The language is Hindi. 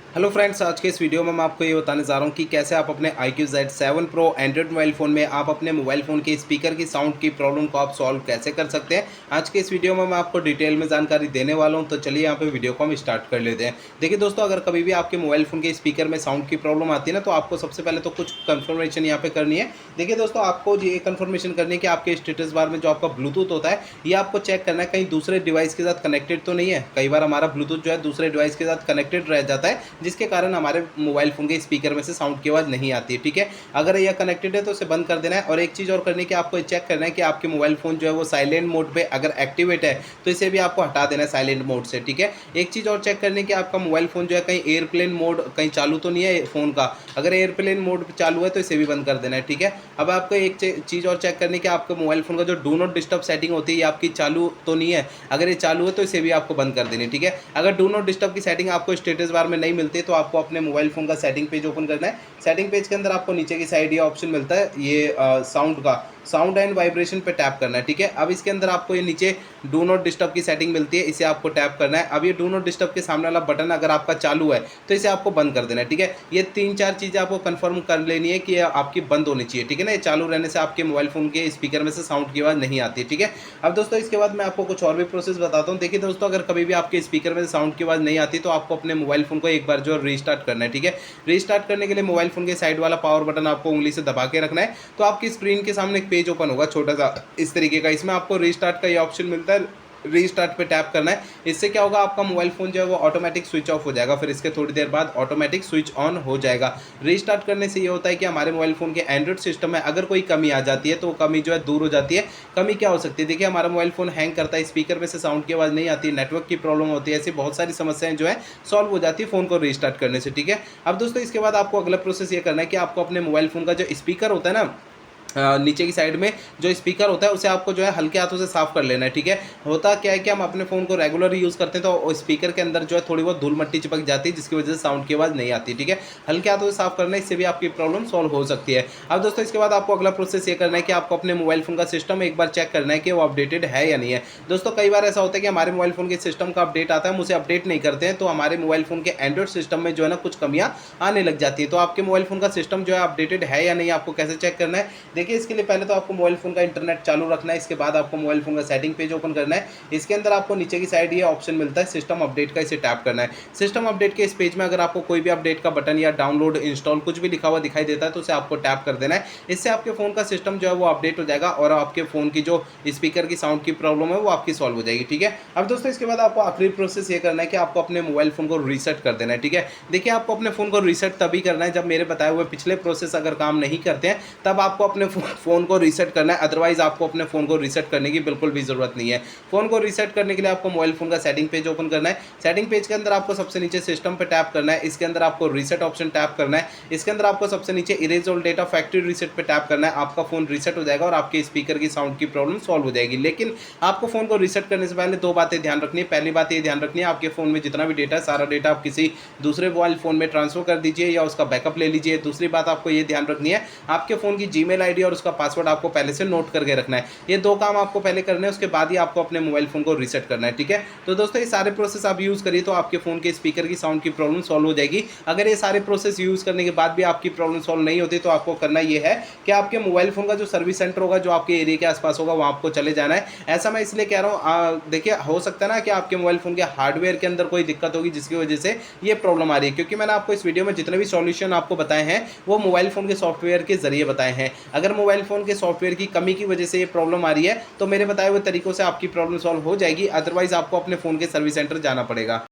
हेलो फ्रेंड्स, आज के इस वीडियो में मैं आपको ये बताने जा रहा हूँ कि कैसे आप अपने iQOO Z7 Pro Android mobile phone में आप अपने मोबाइल फ़ोन के स्पीकर की साउंड की प्रॉब्लम को आप सॉल्व कैसे कर सकते हैं। आज के इस वीडियो में मैं आपको डिटेल में जानकारी देने वाला हूँ, तो चलिए यहाँ पे वीडियो को हम स्टार्ट कर लेते हैं। देखिए दोस्तों, अगर कभी भी आपके मोबाइल फ़ोन के स्पीकर में साउंड की प्रॉब्लम आती है ना, तो आपको सबसे पहले तो कुछ कन्फर्मेशन यहाँ पे करनी है। देखिए दोस्तों, आपको ये कन्फर्मेशन करनी है कि आपके स्टेटस बार में जो आपका ब्लूटूथ होता है, ये आपको चेक करना है कहीं दूसरे डिवाइस के साथ कनेक्टेड तो नहीं है। कई बार हमारा ब्लूटूथ जो है दूसरे डिवाइस के साथ कनेक्टेड रह जाता है, जिसके कारण हमारे मोबाइल फ़ोन के स्पीकर में से साउंड की आवाज़ नहीं आती है। ठीक है, अगर यह कनेक्टेड है तो उसे बंद कर देना है। और एक चीज़ और करनी है कि आपको चेक करना है कि आपके मोबाइल फ़ोन जो है वो साइलेंट मोड पे अगर एक्टिवेट है तो इसे भी आपको हटा देना है साइलेंट मोड से। ठीक है, एक चीज़ और चेक करनी है कि आपका मोबाइल फ़ोन जो है कहीं एयरप्लेन मोड कहीं चालू तो नहीं है फ़ोन का। अगर एयरप्लेन मोड चालू है तो इसे भी बंद कर देना है। ठीक है, अब आपको एक चीज़ और चेक करनी है कि आपके मोबाइल फ़ोन का जो डू नॉट डिस्टर्ब सेटिंग होती है ये आपकी चालू तो नहीं है। अगर ये चालू है तो इसे भी आपको बंद कर देनी है। ठीक है, अगर डू नॉट डिस्टर्ब की सेटिंग आपको स्टेटस बार में नहीं मिलती तो आपको अपने मोबाइल फ़ोन का सेटिंग पेज ओपन करना है। सेटिंग पेज के अंदर आपको नीचे की साइड ये ऑप्शन मिलता है, ये साउंड का साउंड एंड वाइब्रेशन पे टैप करना है। ठीक है, अब इसके अंदर आपको ये नीचे डू नॉट डिस्टर्ब की सेटिंग मिलती है, इसे आपको टैप करना है। अब ये डू नॉट डिस्टर्ब के सामने वाला बटन अगर आपका चालू है तो इसे आपको बंद कर देना है। ठीक है, ये 3-4 चीज़ें आपको कंफर्म कर लेनी है कि ये आपकी बंद होनी चाहिए। ठीक है ना, ये चालू रहने से आपके मोबाइल फ़ोन के स्पीकर में से साउंड की आवाज़ नहीं आती है। ठीक है, अब दोस्तों इसके बाद मैं आपको कुछ और भी प्रोसेस बताता हूँ। देखिए दोस्तों, अगर कभी भी आपके स्पीकर में से साउंड की आवाज़ नहीं आती तो आपको अपने मोबाइल फ़ोन को एक बार जो रीस्टार्ट करना है। ठीक है, रीस्टार्ट करने के लिए मोबाइल फ़ोन के साइड वाला पावर बटन आपको उंगली से दबा के रखना है, तो आपकी स्क्रीन के सामने एक पेज ओपन होगा छोटा सा इस तरीके का। इसमें आपको रीस्टार्ट का ये ऑप्शन मिलता है, रीस्टार्ट पे टैप करना है। इससे क्या होगा, आपका मोबाइल फ़ोन जो है वो ऑटोमेटिक स्विच ऑफ हो जाएगा, फिर इसके थोड़ी देर बाद ऑटोमेटिक स्विच ऑन हो जाएगा। रीस्टार्ट करने से ये होता है कि हमारे मोबाइल फ़ोन के एंड्रॉइड सिस्टम में अगर कोई कमी आ जाती है तो वो कमी जो है दूर हो जाती है। कमी क्या हो सकती है, देखिए हमारा मोबाइल फ़ोन हैंग करता है, स्पीकर में से साउंड की आवाज़ नहीं आती, नेटवर्क की प्रॉब्लम होती है, ऐसी बहुत सारी समस्याएं जो है सॉल्व हो जाती है फ़ोन को रीस्टार्ट करने से। ठीक है, अब दोस्तों इसके बाद आपको अगला प्रोसेस ये करना है कि आपको अपने मोबाइल फ़ोन का जो स्पीकर होता है ना, नीचे की साइड में जो स्पीकर होता है उसे आपको जो है हल्के हाथों से साफ़ कर लेना है। ठीक है, होता क्या है कि हम अपने फ़ोन को रेगुलर यूज़ करते हैं तो स्पीकर के अंदर जो है थोड़ी बहुत धूल मट्टी चिपक जाती है, जिसकी वजह से साउंड की आवाज़ नहीं आती। ठीक है, हल्के हाथों से साफ़ करना है, इससे भी आपकी प्रॉब्लम सॉल्व हो सकती है। अब दोस्तों इसके बाद आपको अगला प्रोसेस ये करना है कि आपको अपने मोबाइल फ़ोन का सिस्टम एक बार चेक करना है कि वो अपडेटेड है या नहीं है। दोस्तों कई बार ऐसा होता है कि हमारे मोबाइल फ़ोन के सिस्टम का अपडेट आता है, हम उसे अपडेट नहीं करते हैं, तो हमारे मोबाइल फ़ोन के एंड्रॉइड सिस्टम में जो है ना कुछ कमियाँ आने लग जाती है। तो आपके मोबाइल फ़ोन का सिस्टम जो है अपडेटेड है या नहीं, आपको कैसे चेक करना है। देखिए इसके लिए पहले तो आपको मोबाइल फ़ोन का इंटरनेट चालू रखना है, इसके बाद आपको मोबाइल फ़ोन का सेटिंग पेज ओपन करना है। इसके अंदर आपको नीचे की साइड ये ऑप्शन मिलता है सिस्टम अपडेट का, इसे टैप करना है। सिस्टम अपडेट के इस पेज में अगर आपको कोई भी अपडेट का बटन या डाउनलोड इंस्टॉल कुछ भी लिखा हुआ दिखाई देता है तो उसे आपको टैप कर देना है। इससे आपके फ़ोन का सिस्टम जो है वो अपडेट हो जाएगा और आपके फ़ोन की जो स्पीकर की साउंड की प्रॉब्लम है वो आपकी सॉल्व हो जाएगी। ठीक है, अब दोस्तों इसके बाद आपको आखिरी प्रोसेस ये करना है कि आपको अपने मोबाइल फ़ोन को रीसेट कर देना है। ठीक है, देखिए आपको अपने फ़ोन को रीसेट तभी करना है जब मेरे बताए हुए पिछले प्रोसेस अगर काम नहीं करते हैं, तब आपको अपने फ़ोन को रीसेट करना है। अदरवाइज़ आपको अपने फ़ोन को रीसेट करने की बिल्कुल भी ज़रूरत नहीं है। फ़ोन को रीसेट करने के लिए आपको मोबाइल फ़ोन का सेटिंग पेज ओपन करना है। सेटिंग पेज के अंदर आपको सबसे नीचे सिस्टम पे टैप करना है, इसके अंदर आपको रीसेट ऑप्शन टैप करना है। इसके अंदर आपको सबसे नीचे erase all data factory reset पे टैप करना है। आपका फ़ोन रीसेट हो जाएगा और आपके स्पीकर की साउंड की प्रॉब्लम सॉल्व हो जाएगी। लेकिन आपको फ़ोन को रीसेट करने से पहले 2 बातें ध्यान रखनी है। पहली बात ये ध्यान रखनी है, आपके फ़ोन में जितना भी डेटा है सारा डेटा आप किसी दूसरे मोबाइल फ़ोन में ट्रांसफ़र कर दीजिए या उसका बैकअप ले लीजिए। दूसरी बात आपको ये ध्यान रखनी है, आपके फ़ोन की जीमेल आईडी और उसका पासवर्ड आपको पहले से नोट करके रखना है। ये 2 काम आपको पहले करने हैं, उसके बाद ही आपको अपने मोबाइल फ़ोन को रीसेट करना है। ठीक है, तो दोस्तों ये सारे प्रोसेस आप यूज़ करिए तो आपके फ़ोन के स्पीकर की साउंड की प्रॉब्लम सॉल्व हो जाएगी। अगर ये सारे प्रोसेस यूज़ करने के बाद भी आपकी प्रॉब्लम सॉल्व नहीं होती तो आपको करना ये है कि आपके मोबाइल फ़ोन का जो सर्विस सेंटर होगा जो आपके एरिया के आसपास होगा वहाँ आपको चले जाना है। ऐसा मैं इसलिए कह रहा हूँ, देखिए हो सकता है ना कि आपके मोबाइल फ़ोन के हार्डवेयर के अंदर कोई दिक्कत होगी जिसकी वजह से ये प्रॉब्लम आ रही है, क्योंकि मैंने आपको इस वीडियो में जितने भी सॉल्यूशन आपको बताए हैं वो मोबाइल फ़ोन के सॉफ्टवेयर के ज़रिए बताए हैं। अगर मोबाइल फ़ोन के सॉफ्टवेयर की कमी की वजह से ये प्रॉब्लम आ रही है तो मेरे बताए हुए तरीकों से आपकी प्रॉब्लम सॉल्व हो जाएगी, अदरवाइज़ आपको अपने फ़ोन के सर्विस सेंटर जाना पड़ेगा।